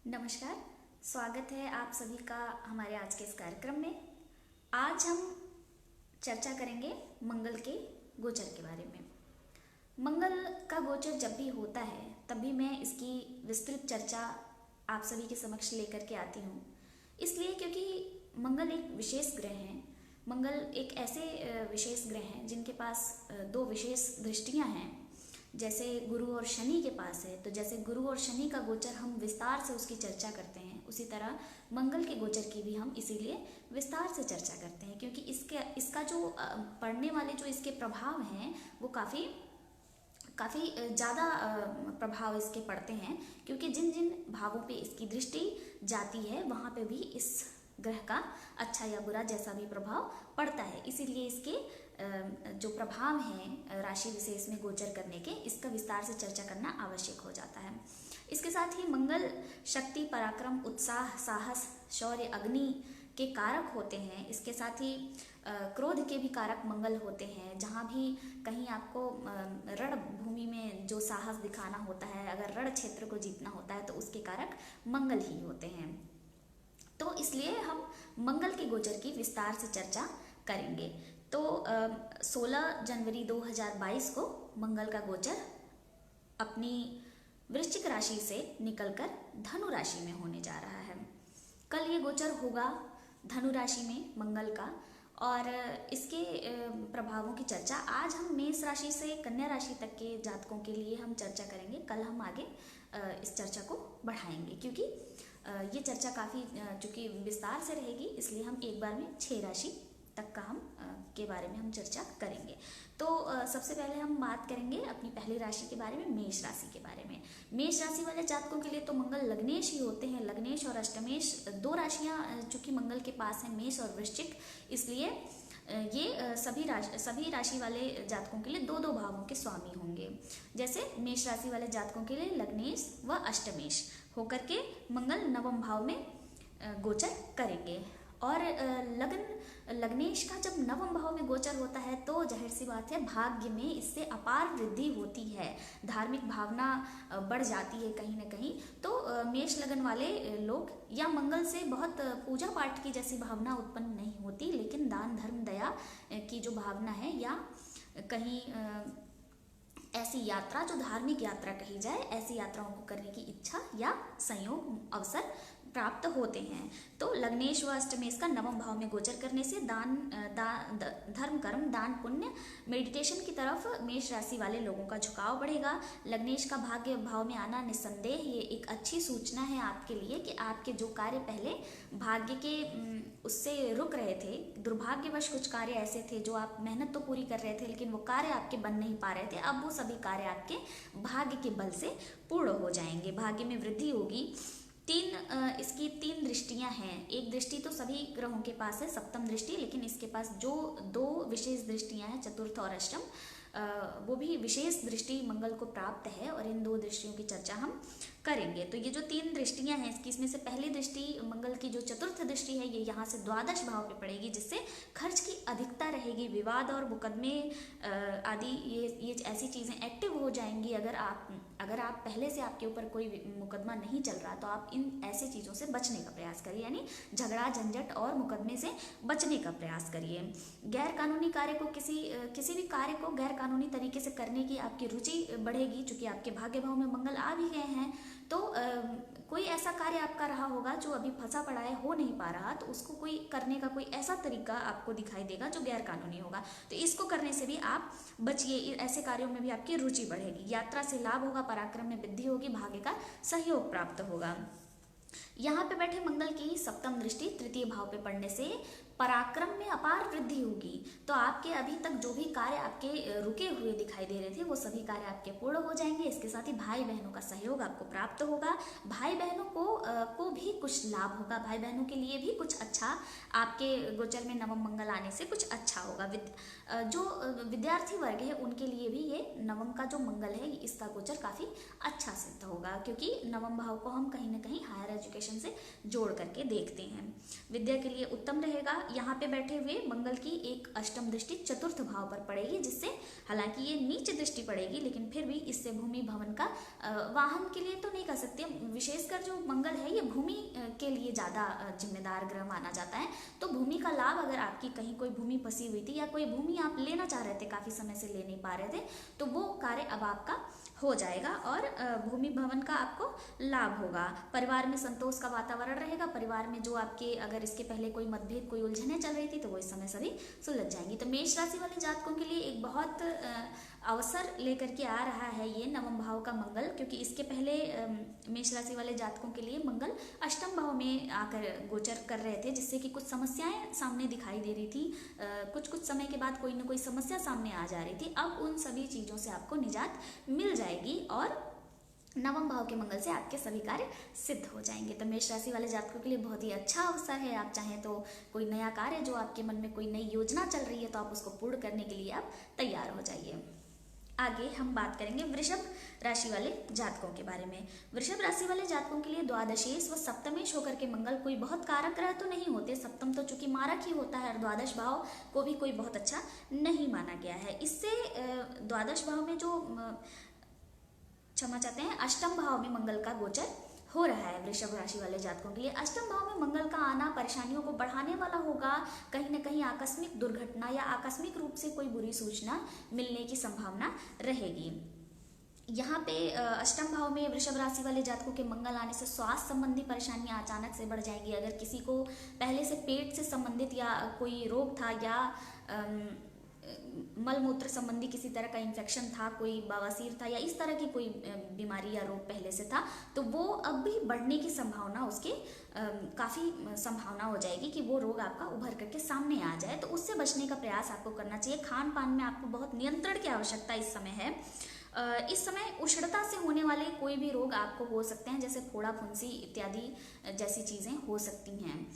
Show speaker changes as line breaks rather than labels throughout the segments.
नमस्कार। स्वागत है आप सभी का हमारे आज के इस कार्यक्रम में। आज हम चर्चा करेंगे मंगल के गोचर के बारे में। मंगल का गोचर जब भी होता है तभी मैं इसकी विस्तृत चर्चा आप सभी के समक्ष लेकर के आती हूँ, इसलिए क्योंकि मंगल एक विशेष ग्रह है। मंगल एक ऐसे विशेष ग्रह हैं जिनके पास दो विशेष दृष्टियाँ हैं। जैसे गुरु और शनि के पास है, तो जैसे गुरु और शनि का गोचर हम विस्तार से उसकी चर्चा करते हैं, उसी तरह मंगल के गोचर की भी हम इसीलिए विस्तार से चर्चा करते हैं, क्योंकि इसका जो पढ़ने वाले जो इसके प्रभाव हैं वो काफ़ी ज़्यादा प्रभाव इसके पड़ते हैं, क्योंकि जिन जिन भावों पे इसकी दृष्टि जाती है वहाँ पे भी इस ग्रह का अच्छा या बुरा जैसा भी प्रभाव पड़ता है। इसीलिए इसके जो प्रभाव हैं राशि विशेष में गोचर करने के, इसका विस्तार से चर्चा करना आवश्यक हो जाता है। इसके साथ ही मंगल शक्ति, पराक्रम, उत्साह, साहस, शौर्य, अग्नि के कारक होते हैं। इसके साथ ही क्रोध के भी कारक मंगल होते हैं। जहाँ भी कहीं आपको रण भूमि में जो साहस दिखाना होता है, अगर रण क्षेत्र को जीतना होता है तो उसके कारक मंगल ही होते हैं। तो इसलिए हम मंगल के गोचर की विस्तार से चर्चा करेंगे। तो 16 जनवरी 2022 को मंगल का गोचर अपनी वृश्चिक राशि से निकलकर धनु राशि में होने जा रहा है। कल ये गोचर होगा धनु राशि में मंगल का, और इसके प्रभावों की चर्चा आज हम मेष राशि से कन्या राशि तक के जातकों के लिए हम चर्चा करेंगे। कल हम आगे इस चर्चा को बढ़ाएंगे, क्योंकि ये चर्चा काफ़ी चूँकि विस्तार से रहेगी, इसलिए हम एक बार में 6 राशि तक का हम के बारे में हम चर्चा करेंगे। तो सबसे पहले हम बात करेंगे अपनी पहली राशि के बारे में, मेष राशि के बारे में। मेष राशि वाले जातकों के लिए तो मंगल लग्नेश ही होते हैं। लग्नेश और अष्टमेश दो राशियां चूँकि मंगल के पास हैं, मेष और वृश्चिक, इसलिए ये सभी राशि वाले जातकों के लिए दो दो भावों के स्वामी होंगे। जैसे मेष राशि वाले जातकों के लिए लग्नेश व अष्टमेश होकर के मंगल नवम भाव में गोचर करेंगे। और लग्नेश का जब नवम भाव में गोचर होता है तो जाहिर सी बात है भाग्य में इससे अपार वृद्धि होती है, धार्मिक भावना बढ़ जाती है कहीं ना कहीं। तो मेष लगन वाले लोग या मंगल से बहुत पूजा पाठ की जैसी भावना उत्पन्न नहीं होती, लेकिन दान धर्म दया की जो भावना है, या कहीं ऐसी यात्रा जो धार्मिक यात्रा कही जाए, ऐसी यात्राओं को करने की इच्छा या संयोग अवसर प्राप्त होते हैं। तो लग्नेश व अष्टमेश का नवम भाव में गोचर करने से धर्म कर्म, दान पुण्य, मेडिटेशन की तरफ मेष राशि वाले लोगों का झुकाव बढ़ेगा। लग्नेश का भाग्य भाव में आना निस्संदेह ये एक अच्छी सूचना है आपके लिए, कि आपके जो कार्य पहले भाग्य के उससे रुक रहे थे, दुर्भाग्यवश कुछ कार्य ऐसे थे जो आप मेहनत तो पूरी कर रहे थे लेकिन वो कार्य आपके बन नहीं पा रहे थे, अब वो सभी कार्य आपके भाग्य के बल से पूर्ण हो जाएंगे, भाग्य में वृद्धि होगी। इसकी 3 दृष्टियां हैं। एक दृष्टि तो सभी ग्रहों के पास है, सप्तम दृष्टि, लेकिन इसके पास जो 2 विशेष दृष्टियां हैं, चतुर्थ और अष्टम, वो भी विशेष दृष्टि मंगल को प्राप्त है, और इन 2 दृष्टियों की चर्चा हम करेंगे। तो ये जो 3 दृष्टियां हैं, इसमें से पहली दृष्टि मंगल की जो चतुर्थ दृष्टि है, ये यहाँ से द्वादश भाव पे पड़ेगी, जिससे खर्च की अधिकता रहेगी, विवाद और मुकदमे आदि ये ऐसी चीज़ें एक्टिव हो जाएंगी। अगर आप पहले से आपके ऊपर कोई मुकदमा नहीं चल रहा तो आप इन ऐसी चीज़ों से बचने का प्रयास करिए, यानी झगड़ा झंझट और मुकदमे से बचने का प्रयास करिए। गैर कानूनी कार्य को किसी भी कार्य को गैर कानूनी तरीके से करने की आपकी रुचि बढ़ेगी, चूँकि आपके भाग्य भाव में मंगल आ भी गए हैं। तो कोई ऐसा कार्य आपका रहा होगा जो अभी फंसा पड़ा है, हो नहीं पा रहा, तो उसको कोई करने का कोई ऐसा तरीका आपको दिखाई देगा जो गैर कानूनी होगा, तो इसको करने से भी आप बचिए। ऐसे कार्यों में भी आपकी रुचि बढ़ेगी। यात्रा से लाभ होगा, पराक्रम में वृद्धि होगी, भाग्य का सहयोग प्राप्त होगा। यहाँ पे बैठे मंगल की सप्तम दृष्टि तृतीय भाव पे पड़ने से पराक्रम में अपार वृद्धि होगी। तो आपके अभी तक जो भी कार्य आपके रुके हुए दिखाई दे रहे थे, वो सभी कार्य आपके पूर्ण हो जाएंगे। इसके साथ ही भाई बहनों का सहयोग आपको प्राप्त होगा। भाई बहनों को भी कुछ लाभ होगा, भाई बहनों के लिए भी कुछ अच्छा, आपके गोचर में नवम मंगल आने से कुछ अच्छा होगा। जो विद्यार्थी वर्ग है उनके लिए भी ये नवम का जो मंगल है, इसका गोचर काफ़ी अच्छा सिद्ध होगा, क्योंकि नवम भाव को हम कहीं ना कहीं हायर एजुकेशन से जोड़ करके देखते हैं। विद्या के लिए उत्तम रहेगा। यहाँ पे बैठे हुए मंगल की एक अष्टम दृष्टि चतुर्थ भाव पर पड़ेगी, जिससे हालांकि ये नीच दृष्टि पड़ेगी लेकिन फिर भी इससे भूमि भवन का वाहन के लिए तो नहीं कह सकते, विशेषकर जो मंगल है ये भूमि के लिए ज़्यादा जिम्मेदार ग्रह माना जाता है। तो भूमि का लाभ, अगर आपकी कहीं कोई भूमि फंसी हुई थी या कोई भूमि आप लेना चाह रहे थे, काफ़ी समय से ले नहीं पा रहे थे, तो वो कार्य अब आपका हो जाएगा और भूमि भवन का आपको लाभ होगा। परिवार में संतोष का वातावरण रहेगा। परिवार में जो आपके अगर इसके पहले कोई मतभेद, कोई उलझने चल रही थी तो वो इस समय सभी सुलझ जाएंगी। तो मेष राशि वाले जातकों के लिए एक बहुत अवसर लेकर के आ रहा है ये नवम भाव का मंगल, क्योंकि इसके पहले मेष राशि वाले जातकों के लिए मंगल अष्टम भाव में आकर गोचर कर रहे थे, जिससे कि कुछ समस्याएं सामने दिखाई दे रही थी। कुछ समय के बाद कोई ना कोई समस्या सामने आ जा रही थी। अब उन सभी चीज़ों से आपको निजात मिल जाएगी और नवम भाव के मंगल से आपके सभी कार्य सिद्ध हो जाएंगे। तो मेष राशि वाले जातकों के लिए बहुत ही अच्छा अवसर है। आप चाहें तो कोई नया कार्य, जो आपके मन में कोई नई योजना चल रही है, तो आप उसको पूर्ण करने के लिए आप तैयार हो जाइए। आगे हम बात करेंगे वृषभ राशि वाले जातकों के बारे में। वृषभ राशि वाले जातकों के लिए द्वादशेश व सप्तमेश होकर के मंगल कोई बहुत कारक ग्रह तो नहीं होते। सप्तम तो चूंकि मारक ही होता है और द्वादश भाव को भी कोई बहुत अच्छा नहीं माना गया है। इससे द्वादश भाव में जो क्षमा चाहते हैं अष्टम भाव में मंगल का गोचर हो रहा है वृषभ राशि वाले जातकों के लिए। अष्टम भाव में मंगल का आना परेशानियों को बढ़ाने वाला होगा। कहीं ना कहीं आकस्मिक दुर्घटना या आकस्मिक रूप से कोई बुरी सूचना मिलने की संभावना रहेगी। यहाँ पे अष्टम भाव में वृषभ राशि वाले जातकों के मंगल आने से स्वास्थ्य संबंधी परेशानियां अचानक से बढ़ जाएंगी। अगर किसी को पहले से पेट से संबंधित या कोई रोग था या मल मूत्र संबंधी किसी तरह का इन्फेक्शन था, कोई बवासीर था या इस तरह की कोई बीमारी या रोग पहले से था, तो वो अब भी बढ़ने की संभावना, उसके काफ़ी संभावना हो जाएगी कि वो रोग आपका उभर करके सामने आ जाए। तो उससे बचने का प्रयास आपको करना चाहिए। खान पान में आपको बहुत नियंत्रण की आवश्यकता इस समय है। इस समय उष्णता से होने वाले कोई भी रोग आपको हो सकते हैं, जैसे फोड़ा फुंसी इत्यादि जैसी चीज़ें हो सकती हैं।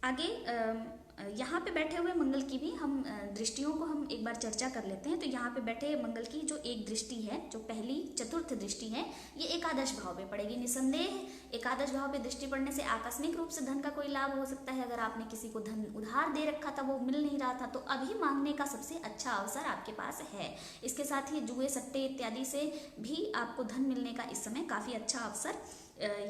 आगे यहाँ पे बैठे हुए मंगल की भी हम दृष्टियों को हम एक बार चर्चा कर लेते हैं। तो यहाँ पे बैठे मंगल की जो एक दृष्टि है, जो पहली चतुर्थ दृष्टि है, ये एकादश भाव पे पड़ेगी। निसंदेह एकादश भाव पे दृष्टि पड़ने से आकस्मिक रूप से धन का कोई लाभ हो सकता है। अगर आपने किसी को धन उधार दे रखा था, वो मिल नहीं रहा था, तो अभी मांगने का सबसे अच्छा अवसर आपके पास है। इसके साथ ही जुए सट्टे इत्यादि से भी आपको धन मिलने का इस समय काफ़ी अच्छा अवसर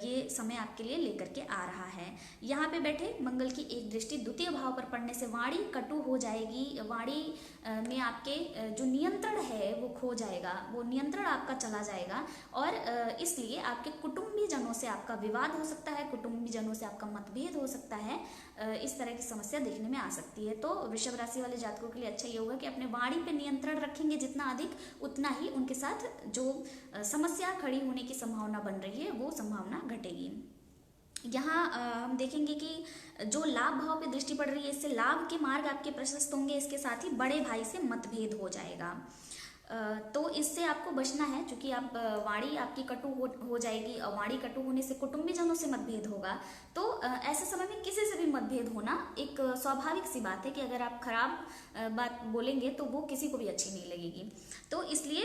ये समय आपके लिए लेकर के आ रहा है। यहाँ पे बैठे मंगल की एक दृष्टि द्वितीय भाव पर पड़ने से वाणी कटु हो जाएगी। वाणी में आपके जो नियंत्रण है वो खो जाएगा, वो नियंत्रण आपका चला जाएगा और इसलिए आपके कुटुंबी जनों से आपका विवाद हो सकता है, कुटुंबी जनों से आपका मतभेद हो सकता है। इस तरह की समस्या देखने में आ सकती है। तो वृषभ राशि वाले जातकों के लिए अच्छा ये होगा कि अपने वाणी पे नियंत्रण रखेंगे जितना अधिक, उतना ही उनके साथ जो समस्या खड़ी होने की संभावना बन रही है वो संभावना घटेगी। यहाँ हम देखेंगे कि जो लाभ भाव पे दृष्टि पड़ रही है, इससे लाभ के मार्ग आपके प्रशस्त होंगे। इसके साथ ही बड़े भाई से मतभेद हो जाएगा, तो इससे आपको बचना है। क्योंकि आप वाणी आपकी कटु हो जाएगी और वाणी कटु होने से कुटुंबी जनों से मतभेद होगा। तो ऐसे समय में किसी से भी मतभेद होना एक स्वाभाविक सी बात है कि अगर आप खराब बात बोलेंगे तो वो किसी को भी अच्छी नहीं लगेगी। तो इसलिए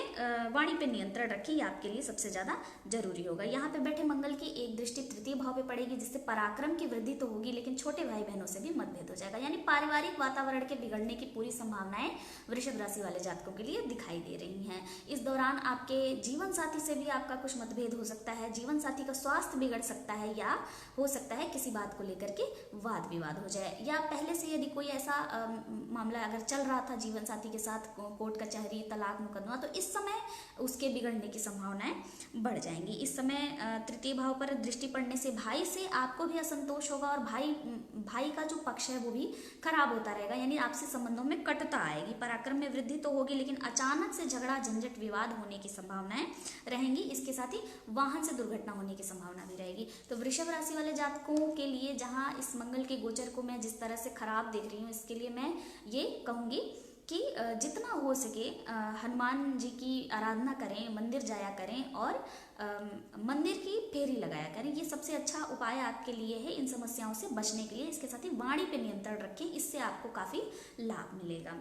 वाणी पे नियंत्रण रखिए, ये आपके लिए सबसे ज़्यादा जरूरी होगा। यहाँ पे बैठे मंगल की एक दृष्टि तृतीय भाव पे पड़ेगी, जिससे पराक्रम की वृद्धि तो होगी लेकिन छोटे भाई बहनों से भी मतभेद हो जाएगा। यानी पारिवारिक वातावरण के बिगड़ने की पूरी संभावनाएं वृषभ राशि वाले जातकों के लिए दिखाई दे रही हैं। इस दौरान आपके जीवन साथी से भी आपका कुछ मतभेद हो सकता है, जीवन साथी का स्वास्थ्य बिगड़ सकता है, या हो सकता है किसी बात को लेकर के वाद विवाद हो जाए, या पहले से यदि कोई ऐसा मामला अगर चल रहा था जीवन साथी के साथ, कोर्ट कचहरी तलाक मुकदमा, तो इस समय उसके बिगड़ने की संभावनाएं बढ़ जाएंगी। इस समय तृतीय भाव पर दृष्टि पड़ने से भाई से आपको भी असंतोष होगा और भाई का जो पक्ष है वो भी खराब होता रहेगा। यानी आपसे संबंधों में कटुता आएगी। पराक्रम में वृद्धि तो होगी लेकिन अचानक से झगड़ा झंझट विवाद होने की संभावनाएं रहेंगी। इसके साथ ही वाहन से दुर्घटना होने की संभावना भी रहेगी। तो वृषभ राशि वाले जातकों के लिए जहां इस मंगल के गोचर को मैं जिस तरह से खराब देख रही हूँ, इसके लिए मैं ये कहूंगी कि जितना हो सके हनुमान जी की आराधना करें, मंदिर जाया करें और मंदिर की फेरी लगाया करें। ये सबसे अच्छा उपाय आपके लिए है इन समस्याओं से बचने के लिए। इसके साथ ही वाणी पे नियंत्रण रखें, इससे आपको काफ़ी लाभ मिलेगा।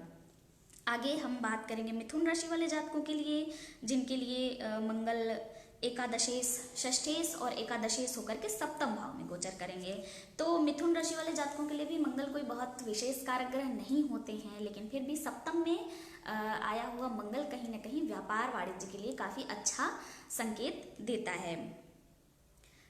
आगे हम बात करेंगे मिथुन राशि वाले जातकों के लिए, जिनके लिए मंगल एकादशेश, षष्ठेश और एकादशेश होकर के सप्तम भाव में गोचर करेंगे। तो मिथुन राशि वाले जातकों के लिए भी मंगल कोई बहुत विशेष कारक ग्रह नहीं होते हैं, लेकिन फिर भी सप्तम में आया हुआ मंगल कहीं ना कहीं व्यापार वाणिज्य के लिए काफी अच्छा संकेत देता है।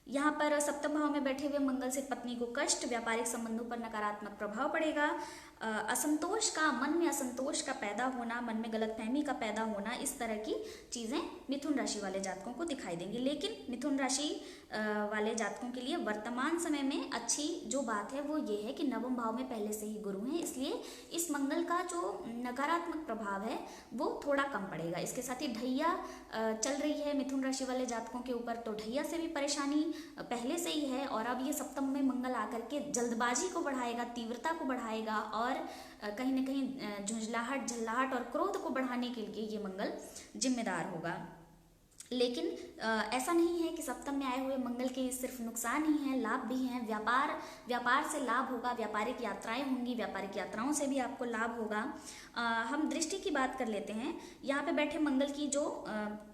यहाँ पर सप्तम भाव में बैठे हुए मंगल से पत्नी को कष्ट, व्यापारिक संबंधों पर नकारात्मक प्रभाव पड़ेगा, असंतोष का, मन में असंतोष का पैदा होना, मन में गलतफहमी का पैदा होना, इस तरह की चीजें मिथुन राशि वाले जातकों को दिखाई देंगी। लेकिन मिथुन राशि वाले जातकों के लिए वर्तमान समय में अच्छी जो बात है वो ये है कि नवम भाव में पहले से ही गुरु हैं, इसलिए इस मंगल का जो नकारात्मक प्रभाव है वो थोड़ा कम पड़ेगा। इसके साथ ही ढैया चल रही है मिथुन राशि वाले जातकों के ऊपर, तो ढैया से भी परेशानी पहले से ही है, और अब ये सप्तम में मंगल आकर के जल्दबाजी को बढ़ाएगा, तीव्रता को बढ़ाएगा, और कहीं ना कहीं झुंझलाहट, झल्लाहट और क्रोध को बढ़ाने के लिए ये मंगल जिम्मेदार होगा। लेकिन ऐसा नहीं है कि सप्तम में आए हुए मंगल के सिर्फ नुकसान ही हैं, लाभ भी हैं। व्यापार से लाभ होगा, व्यापारिक यात्राएं होंगी, व्यापारिक यात्राओं से भी आपको लाभ होगा। हम दृष्टि की बात कर लेते हैं। यहाँ पे बैठे मंगल की जो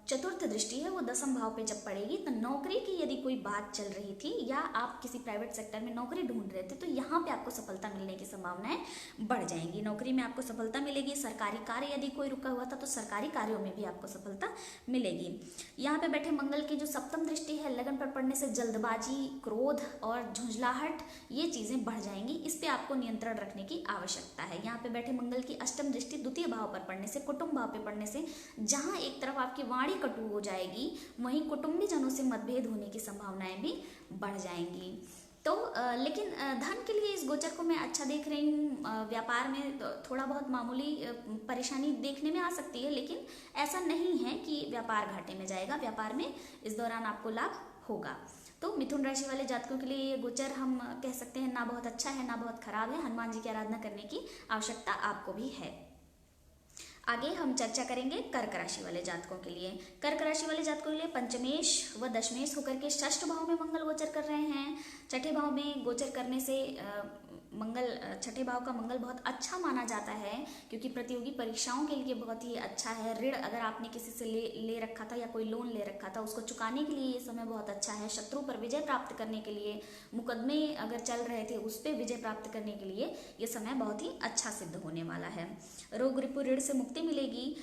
चतुर्थ दृष्टि है वो दसम भाव पे जब पड़ेगी, तो नौकरी की यदि कोई बात चल रही थी या आप किसी प्राइवेट सेक्टर में नौकरी ढूंढ रहे थे, तो यहाँ पे आपको सफलता मिलने की संभावनाएं बढ़ जाएंगी। नौकरी में आपको सफलता मिलेगी। सरकारी कार्य यदि कोई रुका हुआ था तो सरकारी कार्यों में भी आपको सफलता मिलेगी। यहाँ पे बैठे मंगल की जो सप्तम दृष्टि है, लगन पर पड़ने से जल्दबाजी, क्रोध और झुंझलाहट, ये चीजें बढ़ जाएंगी। इस पे आपको नियंत्रण रखने की आवश्यकता है। यहाँ पे बैठे मंगल की अष्टम दृष्टि द्वितीय भाव पर पड़ने से, कुटुंब भाव पे पड़ने से, जहां एक तरफ आपकी वाणी कटु हो जाएगी, वहीं कुटुंबी जनों से मतभेद होने की संभावनाएं भी बढ़ जाएंगी। तो लेकिन धन के लिए इस गोचर को मैं अच्छा देख रही हूँ। व्यापार में थोड़ा बहुत मामूली परेशानी देखने में आ सकती है, लेकिन ऐसा नहीं है कि व्यापार घाटे में जाएगा। व्यापार में इस दौरान आपको लाभ होगा। तो मिथुन राशि वाले जातकों के लिए ये गोचर हम कह सकते हैं ना बहुत अच्छा है ना बहुत खराब है। हनुमान जी की आराधना करने की आवश्यकता आपको भी है। आगे हम चर्चा करेंगे कर्क राशि वाले जातकों के लिए। कर्क राशि वाले जातकों के लिए पंचमेश व दशमेश होकर के षष्ठ भाव में मंगल गोचर कर रहे हैं। छठे भाव में गोचर करने से छठे भाव का मंगल बहुत अच्छा माना जाता है, क्योंकि प्रतियोगी परीक्षाओं के लिए बहुत ही अच्छा है। ऋण अगर आपने किसी से ले रखा था या कोई लोन ले रखा था, उसको चुकाने के लिए ये समय बहुत अच्छा है। शत्रु पर विजय प्राप्त करने के लिए, मुकदमे अगर चल रहे थे उस पर विजय प्राप्त करने के लिए ये समय बहुत ही अच्छा सिद्ध होने वाला है। रोग रिपु ऋण से मुक्ति मिलेगी,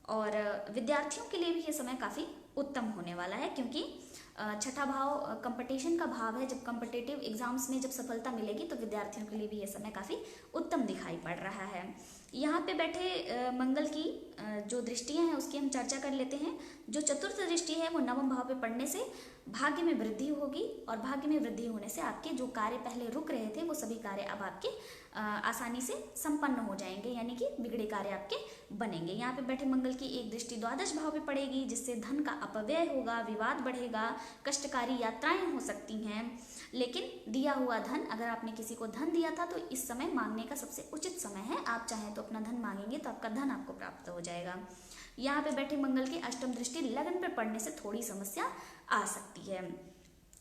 और विद्यार्थियों के लिए भी ये समय काफी उत्तम होने वाला है, क्योंकि छठा भाव कंपटीशन का भाव है। जब कॉम्पिटिटिव एग्जाम्स में जब सफलता मिलेगी तो विद्यार्थियों के लिए भी ये समय काफी उत्तम दिखाई पड़ रहा है। यहाँ पे बैठे मंगल की जो दृष्टियां हैं उसकी हम चर्चा कर लेते हैं। जो चतुर्थ दृष्टि है वो नवम भाव पे पड़ने से भाग्य में वृद्धि होगी, और भाग्य में वृद्धि होने से आपके जो कार्य पहले रुक रहे थे वो सभी कार्य अब आपके आसानी से संपन्न हो जाएंगे, यानी कि बिगड़े कार्य आपके बनेंगे। यहाँ पे बैठे मंगल की एक दृष्टि द्वादश भाव पे पड़ेगी, जिससे धन का अपव्यय होगा, विवाद बढ़ेगा, कष्टकारी यात्राएं हो सकती हैं। लेकिन दिया हुआ धन, अगर आपने किसी को धन दिया था तो इस समय मांगने का सबसे उचित समय है। आप चाहें तो अपना धन मांगेंगे तो आपका धन आपको प्राप्त हो जाएगा। यहाँ पे बैठे मंगल की अष्टम दृष्टि लगन पर पड़ने से थोड़ी समस्या आ सकती है।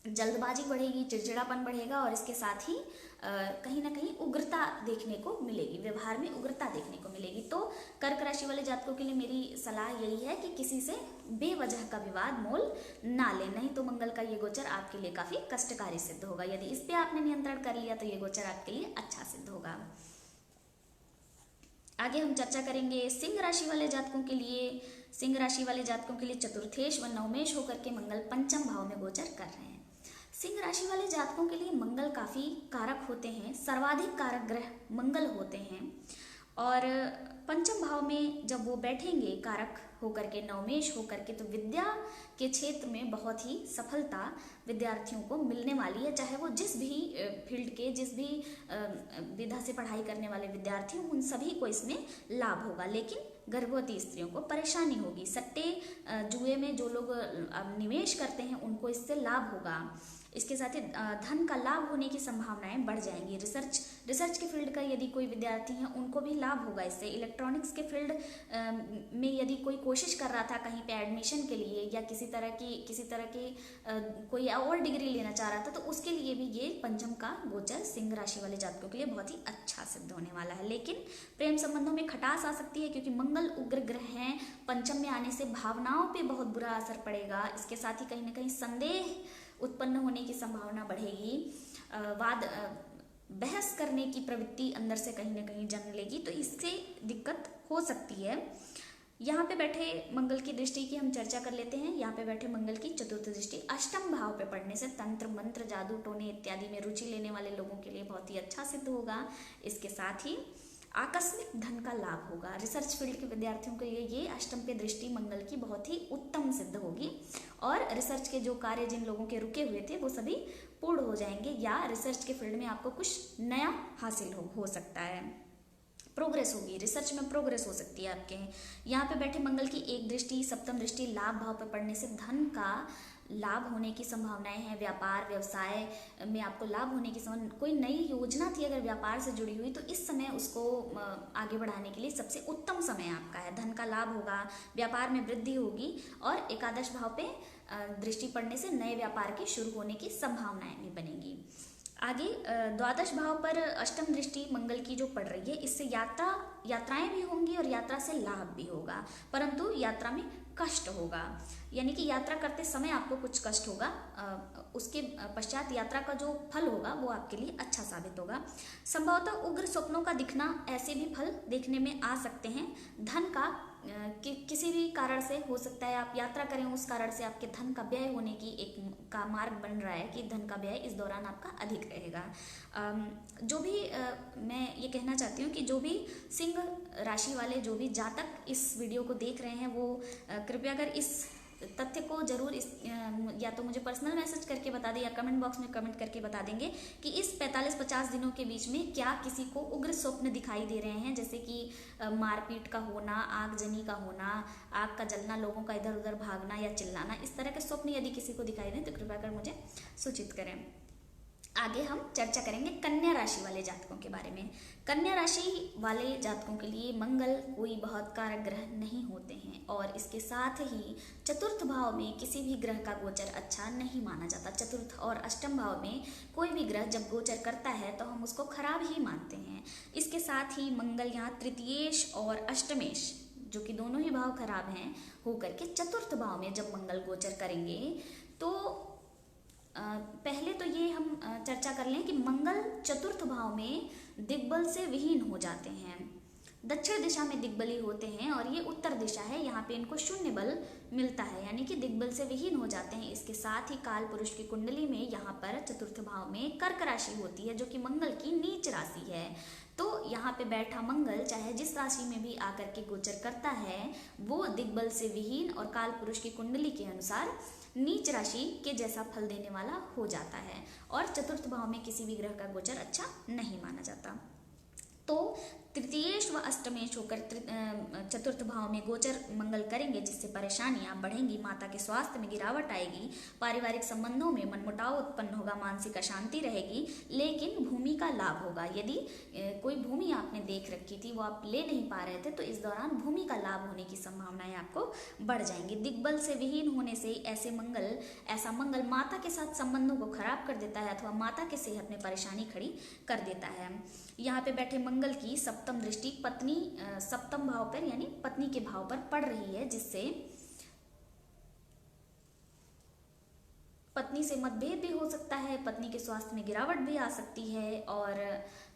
जल्दबाजी बढ़ेगी, चिड़चिड़ापन बढ़ेगा, और इसके साथ ही कहीं ना कहीं उग्रता देखने को मिलेगी, व्यवहार में उग्रता देखने को मिलेगी। तो कर्क राशि वाले जातकों के लिए मेरी सलाह यही है कि किसी से बेवजह का विवाद मोल ना लें, नहीं तो मंगल का ये गोचर आपके लिए काफी कष्टकारी सिद्ध होगा। यदि इस पे आपने नियंत्रण कर लिया तो ये गोचर आपके लिए अच्छा सिद्ध होगा। आगे हम चर्चा करेंगे सिंह राशि वाले जातकों के लिए। सिंह राशि वाले जातकों के लिए चतुर्थेश व नवमेश होकर के मंगल पंचम भाव में गोचर कर रहे हैं। सिंह राशि वाले जातकों के लिए मंगल काफी कारक होते हैं, सर्वाधिक कारक ग्रह मंगल होते हैं, और पंचम भाव में जब वो बैठेंगे कारक होकर के, नवमेश होकर के, तो विद्या के क्षेत्र में बहुत ही सफलता विद्यार्थियों को मिलने वाली है। चाहे वो जिस भी फील्ड के, जिस भी विधा से पढ़ाई करने वाले विद्यार्थी हों, उन सभी को इसमें लाभ होगा। लेकिन गर्भवती स्त्रियों को परेशानी होगी। सट्टे जुए में जो लोग निवेश करते हैं उनको इससे लाभ होगा। इसके साथ ही धन का लाभ होने की संभावनाएं बढ़ जाएंगी। रिसर्च के फील्ड का यदि कोई विद्यार्थी हैं उनको भी लाभ होगा इससे। इलेक्ट्रॉनिक्स के फील्ड में यदि कोई कोशिश कर रहा था कहीं पे एडमिशन के लिए या किसी तरह की कोई और डिग्री लेना चाह रहा था तो उसके लिए भी ये पंचम का गोचर सिंह राशि वाले जातकों के लिए बहुत ही अच्छा सिद्ध होने वाला है। लेकिन प्रेम संबंधों में खटास आ सकती है क्योंकि मंगल उग्र ग्रह हैं, पंचम में आने से भावनाओं पे बहुत बुरा असर पड़ेगा। इसके साथ ही कहीं ना कहीं संदेह उत्पन्न होने की संभावना बढ़ेगी। बहस करने की प्रवृत्ति अंदर से कहीं ना कहीं जन्म लेगी, तो इससे दिक्कत हो सकती है। यहाँ पे बैठे मंगल की दृष्टि की हम चर्चा कर लेते हैं। यहाँ पे बैठे मंगल की चतुर्थ दृष्टि अष्टम भाव पे पड़ने से तंत्र मंत्र जादू टोने इत्यादि में रुचि लेने वाले लोगों के लिए बहुत ही अच्छा सिद्ध होगा। इसके साथ ही आकस्मिक धन का लाभ होगा। रिसर्च फील्ड के विद्यार्थियों के लिए ये अष्टम पे दृष्टि मंगल की बहुत ही उत्तम सिद्ध होगी और रिसर्च के जो कार्य जिन लोगों के रुके हुए थे वो सभी पूर्ण हो जाएंगे या रिसर्च के फील्ड में आपको कुछ नया हासिल हो सकता है। प्रोग्रेस होगी, रिसर्च में प्रोग्रेस हो सकती है आपके। यहाँ पे बैठे मंगल की एक दृष्टि सप्तम दृष्टि लाभ भाव पर पड़ने से धन का लाभ होने की संभावनाएं हैं। व्यापार व्यवसाय में आपको लाभ होने की संभावना, कोई नई योजना थी अगर व्यापार से जुड़ी हुई तो इस समय उसको आगे बढ़ाने के लिए सबसे उत्तम समय आपका है। धन का लाभ होगा, व्यापार में वृद्धि होगी और एकादश भाव पे दृष्टि पड़ने से नए व्यापार के शुरू होने की संभावनाएं भी बनेगी। आगे द्वादश भाव पर अष्टम दृष्टि मंगल की जो पड़ रही है इससे यात्राएं भी होंगी और यात्रा से लाभ भी होगा, परंतु यात्रा में कष्ट होगा, यानी कि यात्रा करते समय आपको कुछ कष्ट होगा। उसके पश्चात यात्रा का जो फल होगा वो आपके लिए अच्छा साबित होगा। संभवतः उग्र स्वप्नों का दिखना, ऐसे भी फल देखने में आ सकते हैं। धन का किसी भी कारण से हो सकता है आप यात्रा करें, उस कारण से आपके धन का व्यय होने की एक का मार्ग बन रहा है कि धन का व्यय इस दौरान आपका अधिक रहेगा। जो भी मैं ये कहना चाहती हूँ कि जो भी सिंह राशि वाले जो भी जातक इस वीडियो को देख रहे हैं वो कृपया कर इस तथ्य को जरूर या तो मुझे पर्सनल मैसेज करके बता दें या कमेंट बॉक्स में कमेंट करके बता देंगे कि इस 45-50 दिनों के बीच में क्या किसी को उग्र स्वप्न दिखाई दे रहे हैं, जैसे कि मारपीट का होना, आगजनी का होना, आग का जलना, लोगों का इधर उधर भागना या चिल्लाना, इस तरह के स्वप्न यदि किसी को दिखाई दें तो कृपया कर मुझे सूचित करें। आगे हम चर्चा करेंगे कन्या राशि वाले जातकों के बारे में। कन्या राशि वाले जातकों के लिए मंगल कोई बहुत कारक ग्रह नहीं होते हैं और इसके साथ ही चतुर्थ भाव में किसी भी ग्रह का गोचर अच्छा नहीं माना जाता। चतुर्थ और अष्टम भाव में कोई भी ग्रह जब गोचर करता है तो हम उसको खराब ही मानते हैं। इसके साथ ही मंगल यहाँ तृतीयेश और अष्टमेश जो कि दोनों ही भाव खराब हैं होकर के चतुर्थ भाव में जब मंगल गोचर करेंगे तो पहले तो ये हम चर्चा कर लें कि मंगल चतुर्थ भाव में दिग्बल से विहीन हो जाते हैं। दक्षिण दिशा में दिग्बली होते हैं और ये उत्तर दिशा है, यहाँ पे इनको शून्य बल मिलता है, यानी कि दिग्बल से विहीन हो जाते हैं। इसके साथ ही काल पुरुष की कुंडली में यहाँ पर चतुर्थ भाव में कर्क राशि होती है जो कि मंगल की नीच राशि है। तो यहाँ पे बैठा मंगल चाहे जिस राशि में भी आकर के गोचर करता है वो दिग्बल से विहीन और काल पुरुष की कुंडली के अनुसार नीच राशि के जैसा फल देने वाला हो जाता है और चतुर्थ भाव में किसी भी ग्रह का गोचर अच्छा नहीं माना जाता। तो तृतीयेश व अष्टमेश होकर चतुर्थ भाव में गोचर मंगल करेंगे जिससे परेशानियां बढ़ेंगी, माता के स्वास्थ्य में गिरावट आएगी, पारिवारिक संबंधों में मनमुटाव उत्पन्न होगा, मानसिक अशांति रहेगी, लेकिन भूमि का लाभ होगा। यदि कोई भूमि आपने देख रखी थी वो आप ले नहीं पा रहे थे तो इस दौरान भूमि का लाभ होने की संभावनाएं आपको बढ़ जाएंगी। दिग्बल से विहीन होने से ऐसा मंगल माता के साथ संबंधों को खराब कर देता है अथवा माता के सेहत में परेशानी खड़ी कर देता है। यहाँ पे बैठे मंगल की सप्तम दृष्टि पत्नी सप्तम भाव पर यानी पत्नी के भाव पर पड़ रही है जिससे पत्नी से मतभेद भी हो सकता है, पत्नी के स्वास्थ्य में गिरावट भी आ सकती है और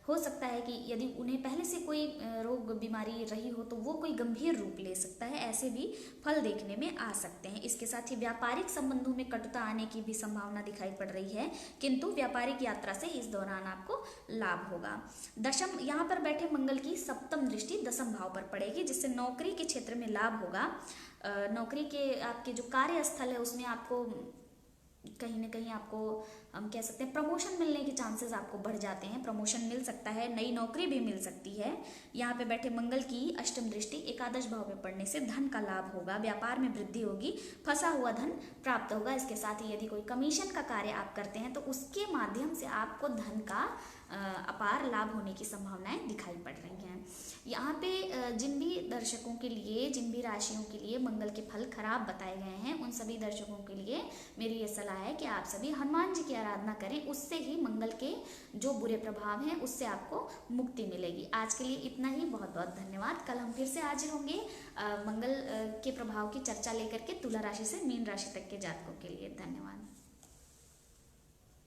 हो सकता है कि यदि उन्हें पहले से कोई रोग बीमारी रही हो तो वो कोई गंभीर रूप ले सकता है, ऐसे भी फल देखने में आ सकते हैं। इसके साथ ही व्यापारिक संबंधों में कटुता आने की भी संभावना दिखाई पड़ रही है, किंतु व्यापारिक यात्रा से इस दौरान आपको लाभ होगा। दशम यहाँ पर बैठे मंगल की सप्तम दृष्टि दशम भाव पर पड़ेगी जिससे नौकरी के क्षेत्र में लाभ होगा। नौकरी के आपके जो कार्यस्थल है उसमें आपको कहीं ना कहीं आपको हम कह सकते हैं प्रमोशन मिलने के चांसेस आपको बढ़ जाते हैं, प्रमोशन मिल सकता है, नई नौकरी भी मिल सकती है। यहाँ पे बैठे मंगल की अष्टम दृष्टि एकादश भाव में पड़ने से धन का लाभ होगा, व्यापार में वृद्धि होगी, फंसा हुआ धन प्राप्त होगा। इसके साथ ही यदि कोई कमीशन का कार्य आप करते हैं तो उसके माध्यम से आपको धन का अपार लाभ होने की संभावनाएं दिखाई पड़ रही हैं। यहाँ पे जिन भी दर्शकों के लिए, जिन भी राशियों के लिए मंगल के फल खराब बताए गए हैं, उन सभी दर्शकों के लिए मेरी ये सलाह है कि आप सभी हनुमान जी की आराधना करें, उससे ही मंगल के जो बुरे प्रभाव हैं उससे आपको मुक्ति मिलेगी। आज के लिए इतना ही, बहुत बहुत धन्यवाद। कल हम फिर से हाजिर होंगे मंगल के प्रभाव की चर्चा लेकर के तुला राशि से मीन राशि तक के जातकों के लिए। धन्यवाद।